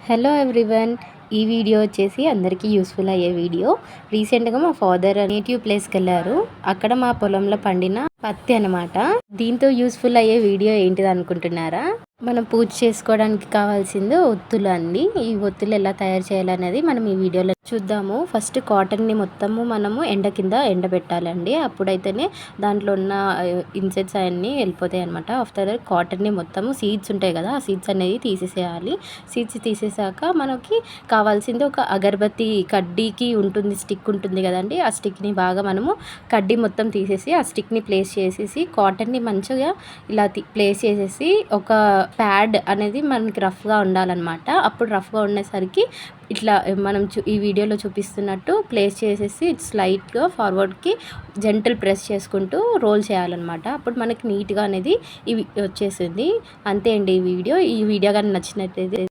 Hello everyone. ఈ video వచ్చేసి అందరికీ యూస్ఫుల్ అయ్యే వీడియో. రీసెంట్గా మా ఫాదర్ నేటివ్ ప్లేస్కి వెళ్ళారు. అక్కడ మా పొలంలో పండిన పత్తి అనమాట. దీంతో యూస్ఫుల్ అయ్యే వీడియో ఏంటిది అనుకుంటున్నారా? మనం పూజ చేసుకోవడానికి కావాల్సింది ఒత్తులు అండి. ఈ ఒత్తులు ఎలా తయారు చేయాలనేది మనం ఈ వీడియోలో చూద్దాము. ఫస్ట్ కాటన్ని మొత్తము మనము ఎండ కింద ఎండబెట్టాలండి. అప్పుడైతేనే దాంట్లో ఉన్న ఇన్సెక్ట్స్ అవన్నీ వెళ్ళిపోతాయి అనమాట. ఆఫ్టర్ కాటన్ని మొత్తము సీడ్స్ ఉంటాయి కదా, ఆ సీడ్స్ అనేది తీసేసేయాలి. సీడ్స్ తీసేసాక మనకి కావాల్సింది ఒక అగరబత్తి కడ్డీకి ఉంటుంది, స్టిక్ ఉంటుంది కదండి. ఆ స్టిక్ని బాగా మనము కడ్డీ మొత్తం తీసేసి ఆ స్టిక్ని ప్లేస్ చేసేసి కాటన్ని మంచిగా ఇలా ప్లేస్ చేసేసి ఒక ప్యాడ్ అనేది మనకి రఫ్గా ఉండాలన్నమాట. అప్పుడు రఫ్గా ఉండేసరికి ఇట్లా మనం ఈ వీడియోలో చూపిస్తున్నట్టు ప్లేస్ చేసేసి స్లైట్గా ఫార్వర్డ్కి జెంటల్ ప్రెస్ చేసుకుంటూ రోల్ చేయాలన్నమాట. అప్పుడు మనకి నీట్గా అనేది ఇవి వచ్చేసింది. అంతే అండి ఈ వీడియో కానీ నచ్చినట్లయితే